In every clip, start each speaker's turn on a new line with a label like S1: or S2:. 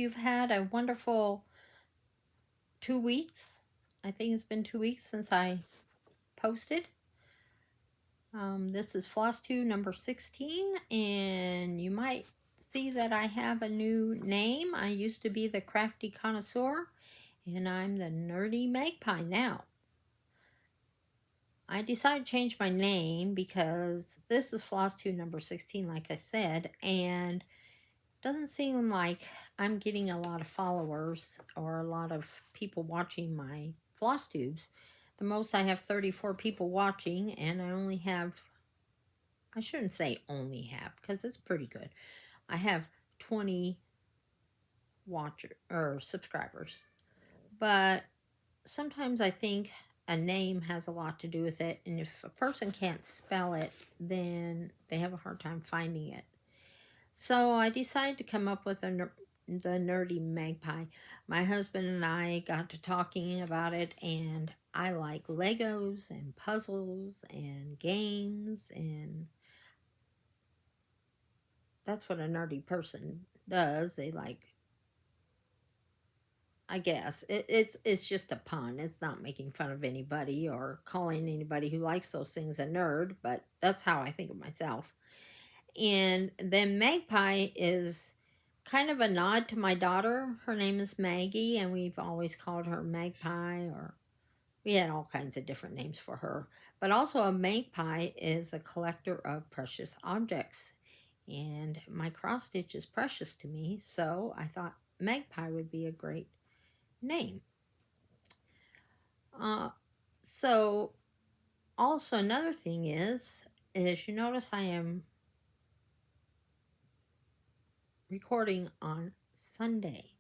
S1: you've had a wonderful 2 weeks. I think it's been 2 weeks since I posted. This is Floss 2 number 16, and you might see that I have a new name. I used to be the Crafty Connoisseur, and I'm the Nerdy Magpie now. I decided to change my name because this is Floss 2 number 16, like I said, and it doesn't seem like I'm getting a lot of followers or a lot of people watching my floss tubes. The most I have 34 people watching, and I only have, I shouldn't say only have, because it's pretty good. I have 20 watchers or subscribers. But sometimes I think a name has a lot to do with it, and if a person can't spell it, then they have a hard time finding it. So I decided to come up with the Nerdy Magpie. My husband and I got to talking about it, and I like Legos and puzzles and games, and that's what a nerdy person does. They like, I guess it's just a pun. It's not making fun of anybody or calling anybody who likes those things a nerd, but that's how I think of myself. And then Magpie is kind of a nod to my daughter. Her name is Maggie, and we've always called her Magpie, or we had all kinds of different names for her. But also, a magpie is a collector of precious objects, and my cross stitch is precious to me, so I thought Magpie would be a great name. So also another thing is you notice I am recording on Sunday.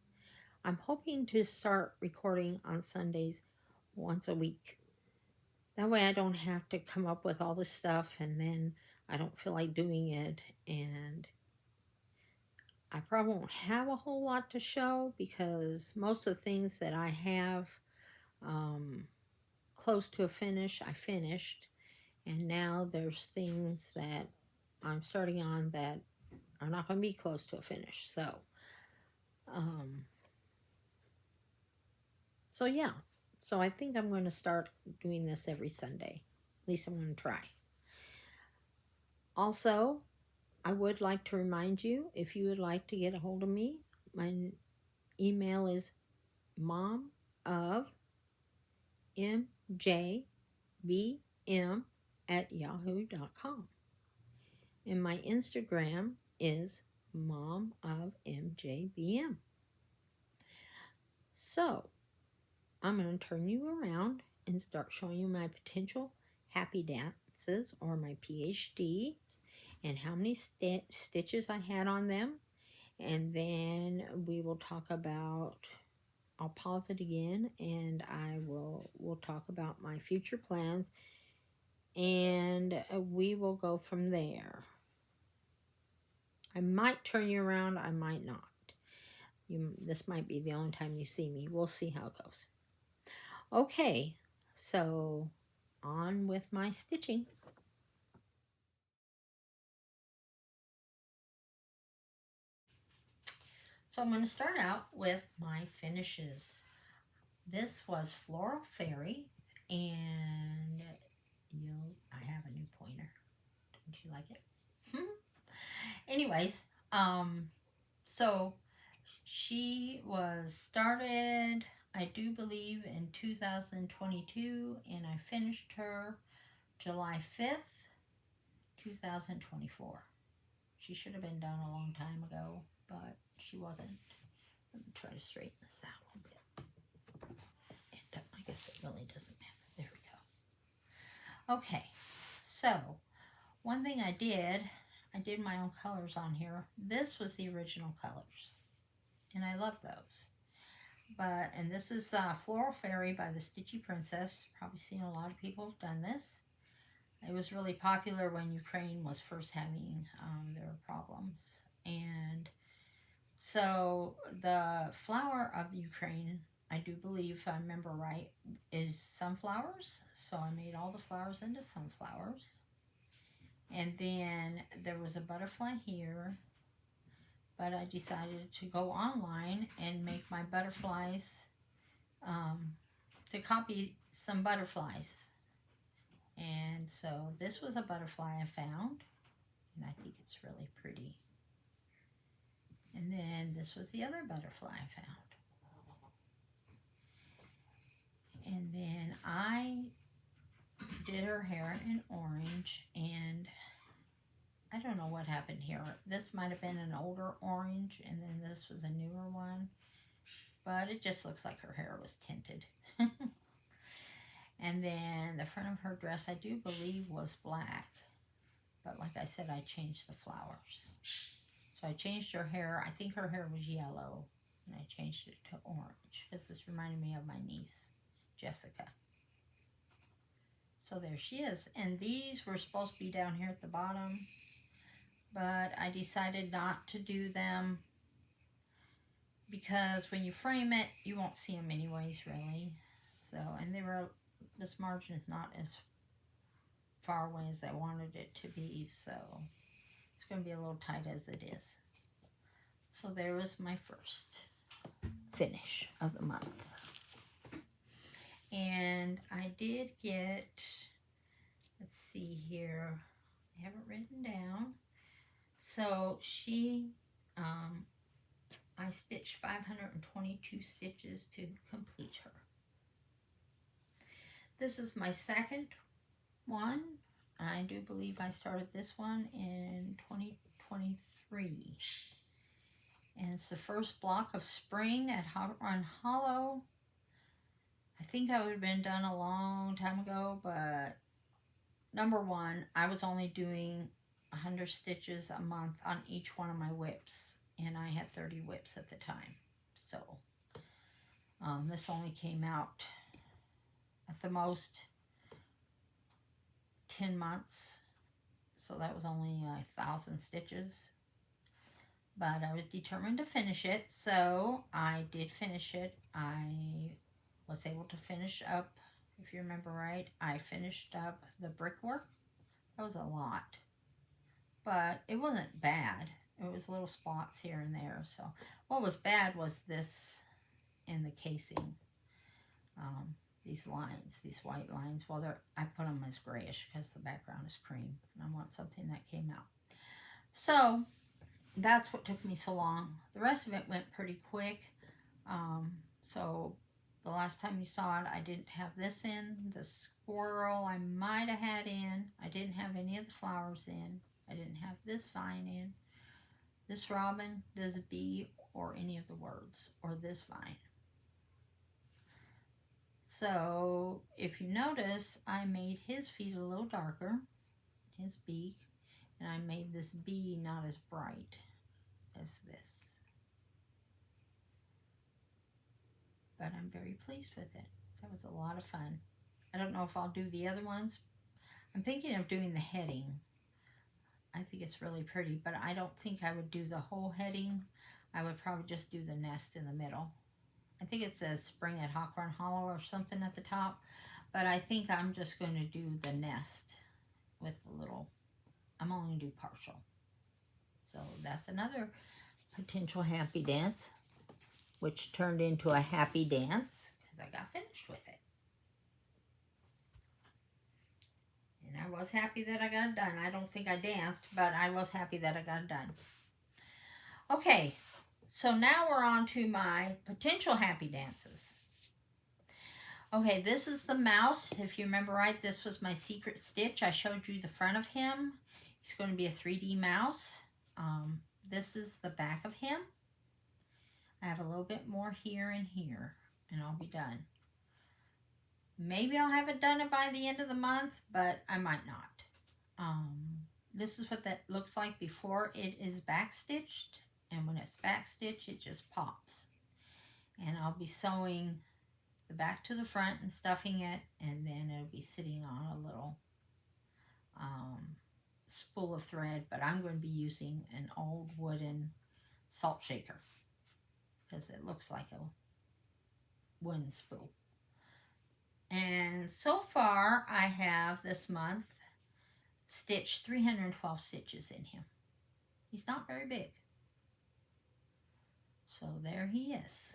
S1: I'm hoping to start recording on Sundays once a week. That way I don't have to come up with all this stuff and then I don't feel like doing it, and I probably won't have a whole lot to show because most of the things that I have close to a finish, I finished, and now there's things that I'm starting on that are not going to be close to a finish. So yeah. So I think I'm going to start doing this every Sunday. At least I'm going to try. Also, I would like to remind you, if you would like to get a hold of me, my email is momofmjbm@yahoo.com. And my Instagram is momofmjbm. So, I'm going to turn you around and start showing you my potential happy dances, or my PhDs, and how many stitches I had on them. And then we will talk about, I'll pause it again, and we'll talk about my future plans, and we will go from there. I might turn you around, I might not. This might be the only time you see me. We'll see how it goes. Okay, so on with my stitching. So I'm going to start out with my finishes. This was Floral Fairy, and I have a new pointer. Don't you like it? Anyways, so she was started, I do believe, in 2022, and I finished her July 5th, 2024. She should have been done a long time ago, but she wasn't. Let me try to straighten this out a bit. And I guess it really doesn't matter. There we go. Okay, so one thing I did my own colors on here. This was the original colors, and I love those. And this is Floral Fairy by the Stitchy Princess. Probably seen a lot of people have done this. It was really popular when Ukraine was first having their problems. And so the flower of Ukraine, I do believe, if I remember right, is sunflowers. So I made all the flowers into sunflowers. And then there was a butterfly here. but I decided to go online and make my butterflies, to copy some butterflies. And so this was a butterfly I found, and I think it's really pretty. And then this was the other butterfly I found. And then I did her hair in orange, and I don't know what happened here. This might have been an older orange, and then this was a newer one. But it just looks like her hair was tinted. And then the front of her dress, I do believe, was black. But like I said, I changed the flowers. So I changed her hair. I think her hair was yellow, and I changed it to orange because this reminded me of my niece, Jessica. So there she is. And these were supposed to be down here at the bottom, but I decided not to do them because when you frame it, you won't see them anyways, really. So, and this margin is not as far away as I wanted it to be, so it's going to be a little tight as it is. So there was my first finish of the month. And I did get, let's see here, I have it written down. So I stitched 522 stitches to complete her. This is my second one. I do believe I started this one in 2023. And it's the first block of spring at Hot Run Hollow. I think I would have been done a long time ago, but number one, I was only doing 100 stitches a month on each one of my whips, and I had 30 whips at the time. So this only came out at the most 10 months, so that was only 1,000 stitches. But I was determined to finish it, so I did finish it. I was able to finish up, if you remember right, I finished up the brickwork. That was a lot, but it wasn't bad. It was little spots here and there. So what was bad was this in the casing. These lines, these white lines, well, I put them as grayish because the background is cream, and I want something that came out. So that's what took me so long. The rest of it went pretty quick. So the last time you saw it, I didn't have this in. The squirrel I might have had in. I didn't have any of the flowers in. I didn't have this vine in. This robin, this bee, or any of the words, or this vine. So if you notice, I made his feet a little darker, his beak, and I made this bee not as bright as this. But I'm very pleased with it. That was a lot of fun. I don't know if I'll do the other ones. I'm thinking of doing the heading. I think it's really pretty, but I don't think I would do the whole heading. I would probably just do the nest in the middle. I think it says Spring at Hot Run Hollow or something at the top, but I think I'm just going to do the nest with the little, I'm only going to do partial. So that's another potential happy dance, which turned into a happy dance because I got finished with it. And I was happy that I got it done. I don't think I danced, but I was happy that I got it done. Okay, so now we're on to my potential happy dances. Okay, this is the mouse. If you remember right, this was my secret stitch. I showed you the front of him. He's going to be a 3D mouse. This is the back of him. I have a little bit more here and here, and I'll be done. Maybe I'll have it done by the end of the month, but I might not. This is what that looks like before it is back stitched, and when it's back stitched, it just pops. And I'll be sewing the back to the front and stuffing it, and then it'll be sitting on a little spool of thread, but I'm going to be using an old wooden salt shaker because it looks like a wooden spool. And so far I have this month stitched 312 stitches in him. He's not very big. So there he is.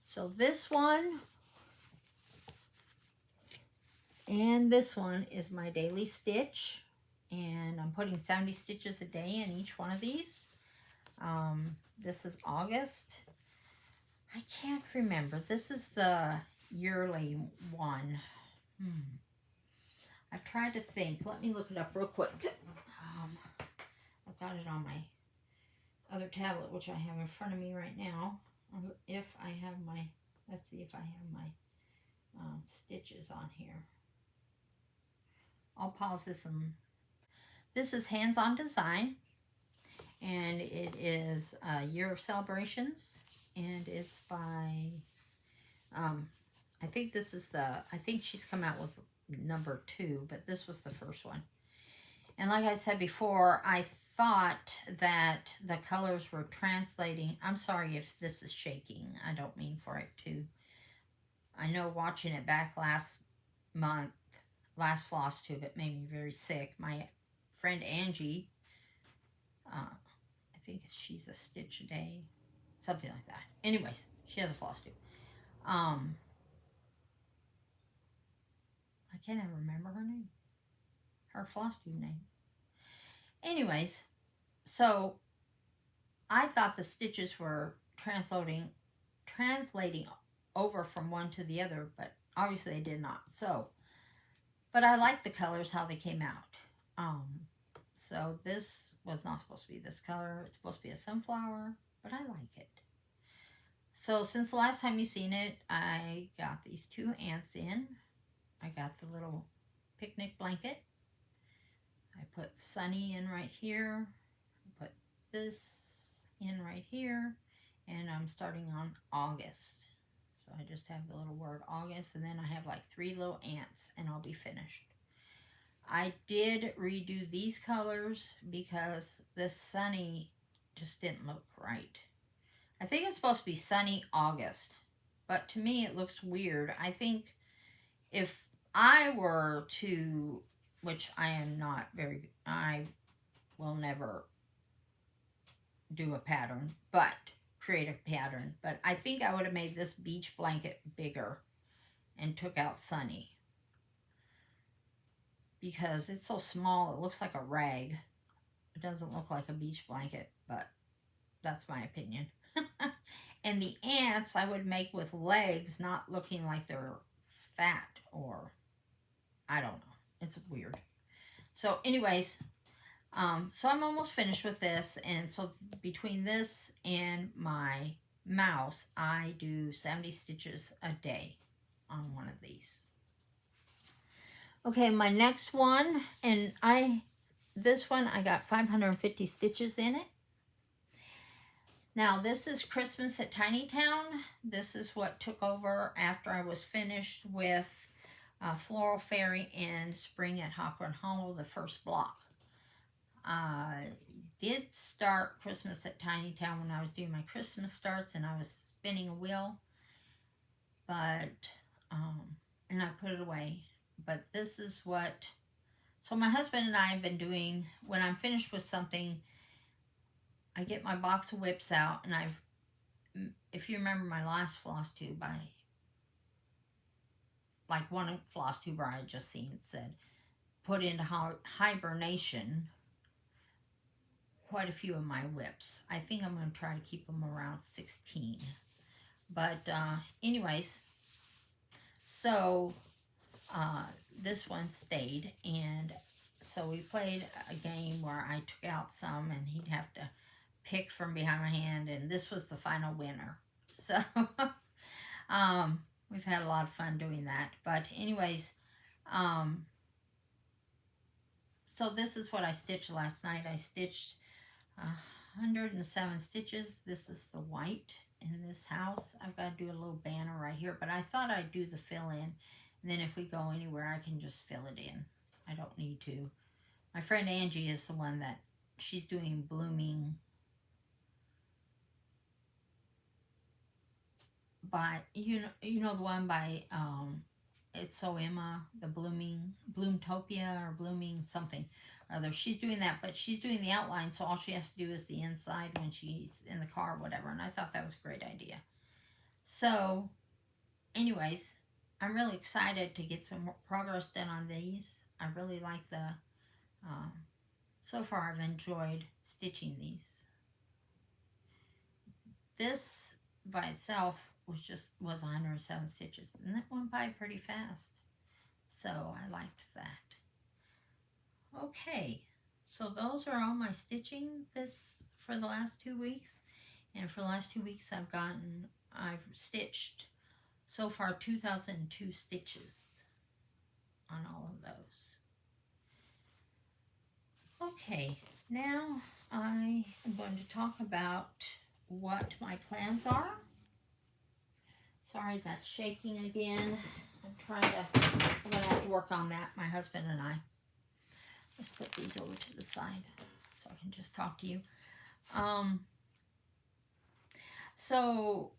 S1: So this one and this one is my daily stitch. And I'm putting 70 stitches a day in each one of these. This is August. I can't remember. This is the yearly one. I've tried to think. Let me look it up real quick. I've got it on my other tablet, which I have in front of me right now. If I have my, let's see if I have my stitches on here. I'll pause this and this is Hands-On Design, and it is a year of celebrations, and it's by I think this is I think she's come out with number 2, but this was the first one. And like I said before, I thought that the colors were translating. I'm sorry if this is shaking. I don't mean for it to. I know watching it back last month, last floss tube, it made me very sick. My friend Angie, I think she's a stitch a day, something like that. Anyways, she has a floss tube. I can't even remember her name. Her floss tube name. Anyways, so I thought the stitches were translating over from one to the other, but obviously they did not. So, but I like the colors, how they came out. So this was not supposed to be this color. It's supposed to be a sunflower, but I like it. So since the last time you've seen it, I got these 2 ants in. I got the little picnic blanket. I put Sunny in right here. I put this in right here. And I'm starting on August. So I just have the little word August. And then I have like 3 little ants and I'll be finished. I did redo these colors because this Sunny just didn't look right. I think it's supposed to be Sunny August. But to me it looks weird. I think if I were to, which I am not very, I will never do a pattern, but create a pattern. But I think I would have made this beach blanket bigger and took out Sunny. Because it's so small, it looks like a rag. It doesn't look like a beach blanket, but that's my opinion. And the ants I would make with legs, not looking like they're fat or, I don't know. It's weird. So anyways, so I'm almost finished with this. And so between this and my mouse, I do 70 stitches a day on one of these. Okay, my next one, and this one I got 550 stitches in it. Now this is Christmas at Tiny Town. This is what took over after I was finished with Floral Fairy and Spring at Hawthorne Hollow, the first block. I did start Christmas at Tiny Town when I was doing my Christmas starts and I was spinning a wheel, but and I put it away. But this is what, so my husband and I have been doing, when I'm finished with something, I get my box of whips out, and if you remember my last floss tube, like one floss tuber I had just seen said, put into hibernation quite a few of my whips. I think I'm going to try to keep them around 16. But anyways, so this one stayed, and so we played a game where I took out some and he'd have to pick from behind my hand, and this was the final winner. So we've had a lot of fun doing that. But anyways, so this is what I stitched last night. I stitched 107 stitches. This is the white in this house. I've got to do a little banner right here, but I thought I'd do the fill in. And then if we go anywhere, I can just fill it in. I don't need to. My friend Angie is the one that, she's doing blooming by, you know the one by, It's So Emma, the Bloomtopia or Blooming something. other. She's doing that, but she's doing the outline, so all she has to do is the inside when she's in the car or whatever, and I thought that was a great idea. So, anyways, I'm really excited to get some more progress done on these. I really like the, so far I've enjoyed stitching these. This by itself was 107 stitches, and that went by pretty fast. So I liked that. Okay, so those are all my stitching for the last 2 weeks. And for the last 2 weeks I've stitched so far 2,002 stitches on all of those. Okay, now I am going to talk about what my plans are. Sorry, that's shaking again. I'm going to have to work on that, my husband and I. Let's put these over to the side so I can just talk to you. So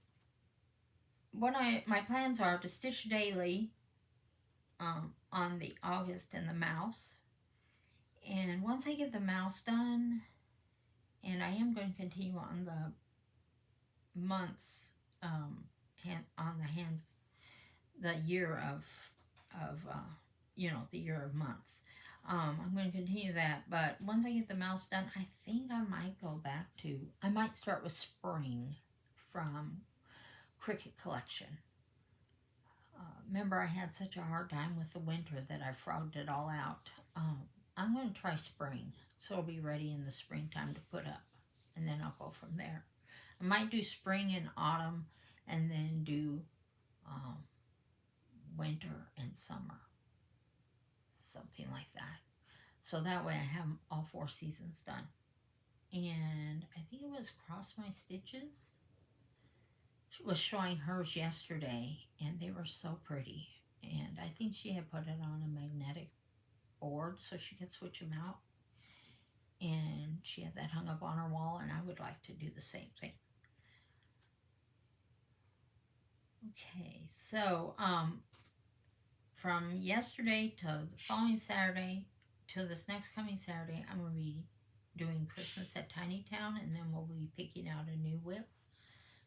S1: what my plans are to stitch daily on the August and the mouse. And once I get the mouse done, and I am going to continue on the months, on the hands, the year of the year of months. I'm going to continue that, but once I get the mouse done, I think I might start with spring from Cricut Collection. Remember, I had such a hard time with the winter that I frogged it all out. I'm going to try spring, so it'll be ready in the springtime to put up, and then I'll go from there. I might do spring and autumn, and then do winter and summer, something like that. So that way I have all 4 seasons done. And I think it was Cross My Stitches. She was showing hers yesterday, and they were so pretty. And I think she had put it on a magnetic board so she could switch them out. And she had that hung up on her wall, and I would like to do the same thing. Okay, so from yesterday to the following Saturday to this next coming Saturday, I'm going to be doing Christmas at Tiny Town, and then we'll be picking out a new whip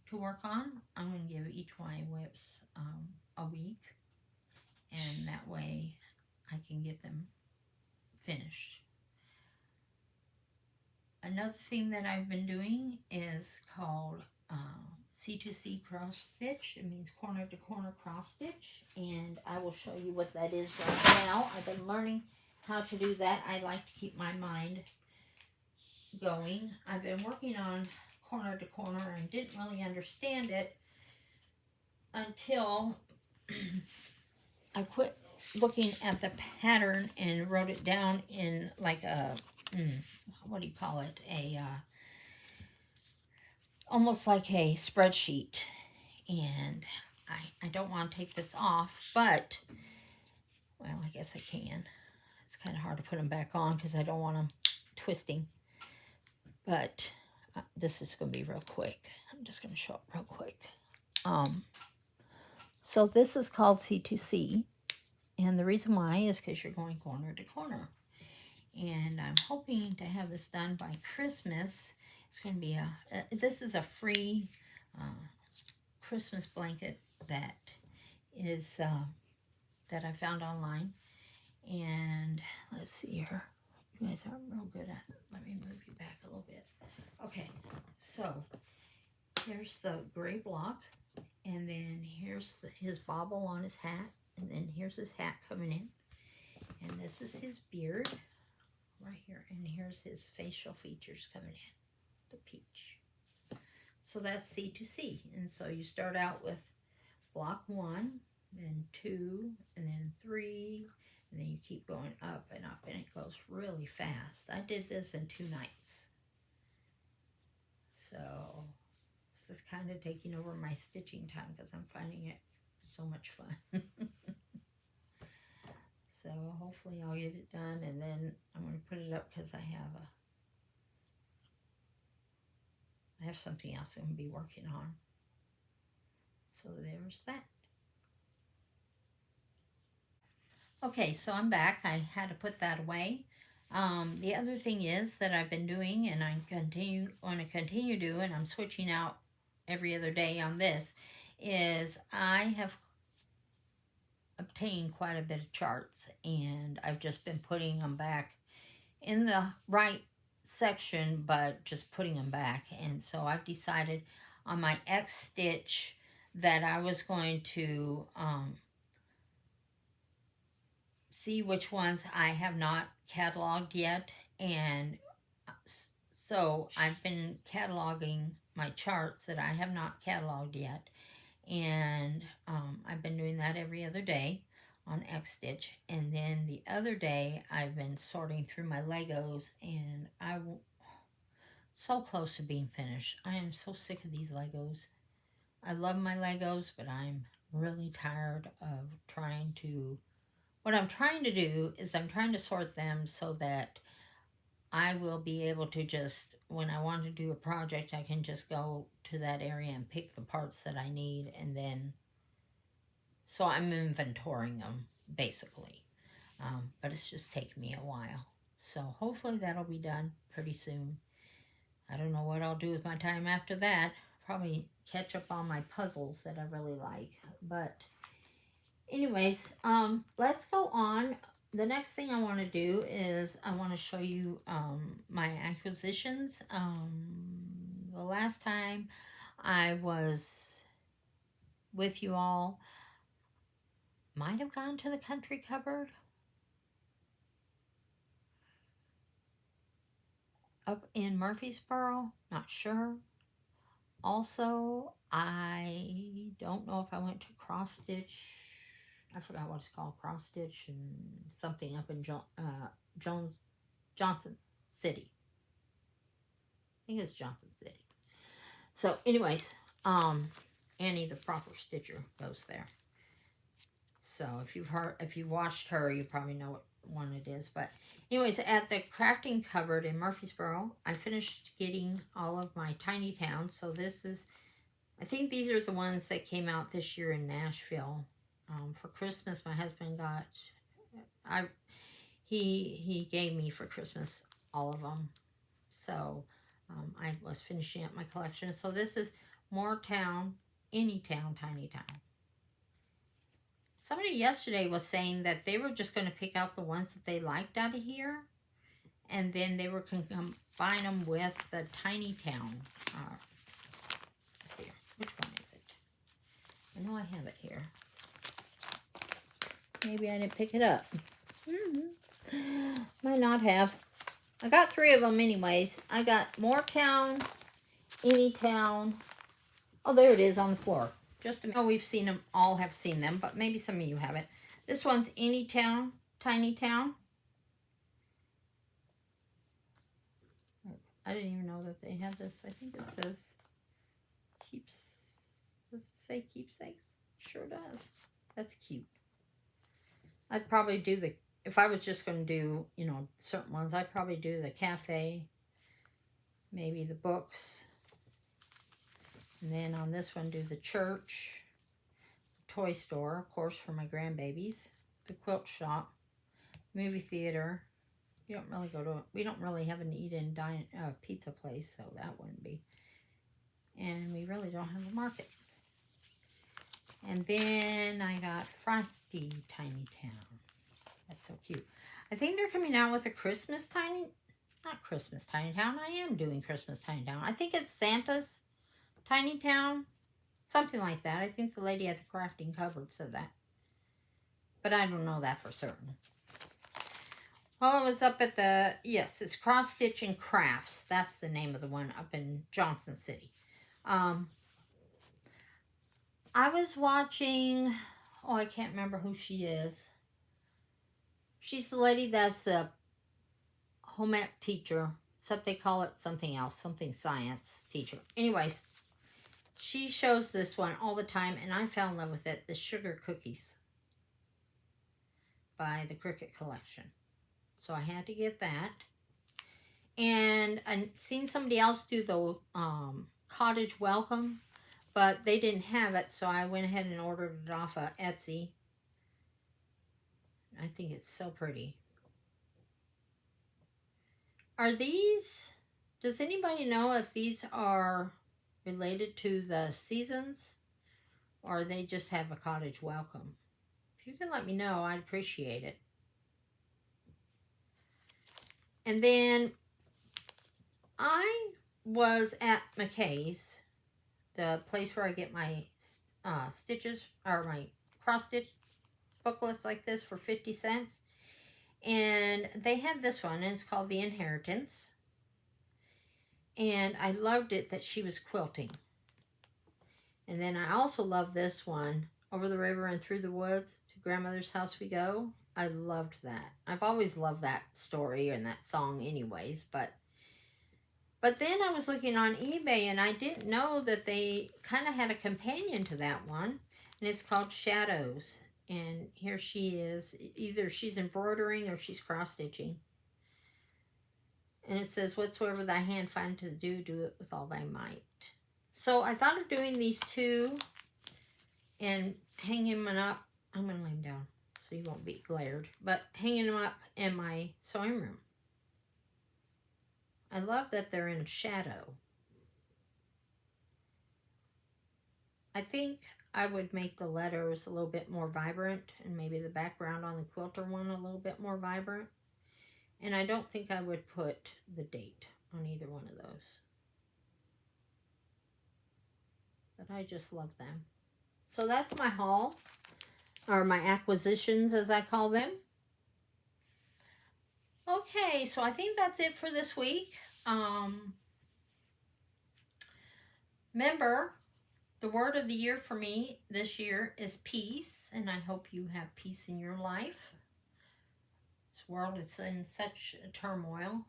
S1: to work on. I'm going to give each one of my whips a week, and that way I can get them finished. Another thing that I've been doing is called C2C cross stitch. It means corner to corner cross stitch, and I will show you what that is right now. I've been learning how to do that. I like to keep my mind going. I've been working on corner to corner and didn't really understand it until I quit looking at the pattern and wrote it down in like a what do you call it, almost like a spreadsheet. And I don't want to take this off, but well, I guess I can. It's kind of hard to put them back on because I don't want them twisting, but this is going to be real quick. I'm just going to show it real quick. So this is called C2C, and the reason why is because you're going corner to corner. And I'm hoping to have this done by Christmas. It's going to be this is a free Christmas blanket that is that I found online. And let's see here. You guys aren't real good at it. Let me move you back a little bit. Okay, so here's the gray block, and then here's his bobble on his hat, and then here's his hat coming in, and this is his beard right here, and here's his facial features coming in, the peach. So that's C2C, and so you start out with block 1, then 2, and then 3, and then you keep going up, and it goes really fast. I did this in 2 nights. So this is kind of taking over my stitching time because I'm finding it so much fun. So hopefully I'll get it done, and then I'm going to put it up because I have something else I'm going to be working on. So there's that. Okay, so I'm back. I had to put that away. The other thing is that I've been doing, and I want to continue to do, and I'm switching out every other day on this, is I have obtained quite a bit of charts, and I've just been putting them back in the right section, but just putting them back. And so I've decided on my X stitch that I was going to see which ones I have not cataloged yet. And so I've been cataloging my charts that I have not cataloged yet. And I've been doing that every other day on X Stitch. And then the other day I've been sorting through my Legos, and so close to being finished. I am so sick of these Legos. I love my Legos, but I'm really tired of trying to... What I'm trying to do is I'm trying to sort them so that I will be able to just, when I want to do a project, I can just go to that area and pick the parts that I need, and then, so I'm inventorying them, basically. But it's just taken me a while. So hopefully that'll be done pretty soon. I don't know what I'll do with my time after that. Probably catch up on my puzzles that I really like. But anyways, let's go on. The next thing I want to do is I want to show you my acquisitions. The last time I was with you all, might have gone to the country cupboard up in Murfreesboro, not sure. Also, I don't know if I went to Cross Stitch. I forgot what it's called, Cross Stitch and something up in Johnson City. I think it's Johnson City. So, anyways, Annie the proper stitcher goes there. So if you've watched her, you probably know what one it is. But anyways, at the crafting cupboard in Murfreesboro, I finished getting all of my tiny towns. So this is, I think these are the ones that came out this year in Nashville. For Christmas, my husband got, he gave me for Christmas all of them. So I was finishing up my collection. So this is More Town, Any Town, Tiny Town. Somebody yesterday was saying that they were just going to pick out the ones that they liked out of here, and then they were going to combine them with the Tiny Town. Let's see, which one is it? I know I have it here. Maybe I didn't pick it up. Might not have. I got 3 of them anyways. I got More Town, Any Town. Oh, there it is on the floor. Just a minute. Oh, we've seen them, all have seen them, but maybe some of you haven't. This one's Any Town, Tiny Town. I didn't even know that they had this. I think it says does it say keepsakes? Sure does. That's cute. I'd probably do the, if I was just going to do, you know, certain ones, I'd probably do the cafe, maybe the books. And then on this one, do the church, toy store, of course, for my grandbabies, the quilt shop, movie theater. We don't really we don't really have an eat-in pizza place, so that wouldn't be. And we really don't have a market. And then I got Frosty Tiny Town. That's so cute. I think they're coming out with a Christmas not Christmas Tiny Town. I am doing Christmas Tiny Town. I think it's Santa's Tiny Town, something like that. I think the lady at the crafting cupboard said that, but I don't know that for certain. Well, I was up at the, yes, it's Cross Stitch and Crafts. That's the name of the one up in Johnson City. I was watching, oh, I can't remember who she is. She's the lady that's the home ec teacher, except they call it something else, something science teacher. Anyways, she shows this one all the time, and I fell in love with it. The Sugar Cookies by the Cricket Collection. So I had to get that. And I've seen somebody else do the Cottage Welcome, but they didn't have it, so I went ahead and ordered it off of Etsy. I think it's so pretty. Are these, does anybody know if these are related to the seasons or they just have a cottage welcome? If you can let me know, I'd appreciate it. And then I was at McKay's, the place where I get my stitches, or my cross stitch booklets like this for 50 cents. And they had this one, and it's called The Inheritance. And I loved it that she was quilting. And then I also love this one, Over the River and Through the Woods, To Grandmother's House We Go. I loved that. I've always loved that story and that song anyways, but then I was looking on eBay and I didn't know that they kind of had a companion to that one, and it's called Shadows. And here she is, either she's embroidering or she's cross-stitching. And it says, whatsoever thy hand find to do, do it with all thy might. So I thought of doing these two and hanging them up. I'm going to lay them down so you won't be glared. But hanging them up in my sewing room. I love that they're in shadow. I think I would make the letters a little bit more vibrant and maybe the background on the quilter one a little bit more vibrant. And I don't think I would put the date on either one of those. But I just love them. So that's my haul, or my acquisitions as I call them. Okay, so I think that's it for this week. Remember, the word of the year for me this year is peace, and I hope you have peace in your life. This world is in such turmoil.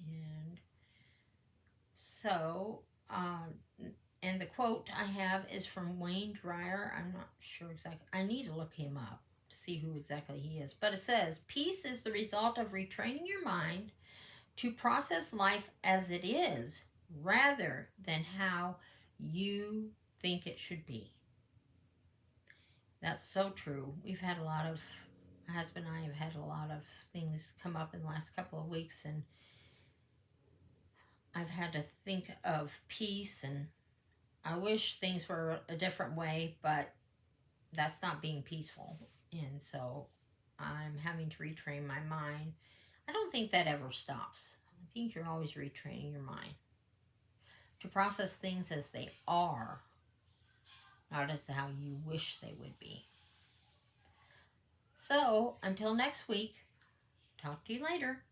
S1: And so, and the quote I have is from Wayne Dyer. I'm not sure exactly. I need to look him up to see who exactly he is. But it says, peace is the result of retraining your mind to process life as it is rather than how you think it should be. That's so true. We've had a lot of, my husband and I have had a lot of things come up in the last couple of weeks, and I've had to think of peace, and I wish things were a different way, but that's not being peaceful. And so I'm having to retrain my mind. I don't think that ever stops. I think you're always retraining your mind to process things as they are, not as how you wish they would be. So until next week, talk to you later.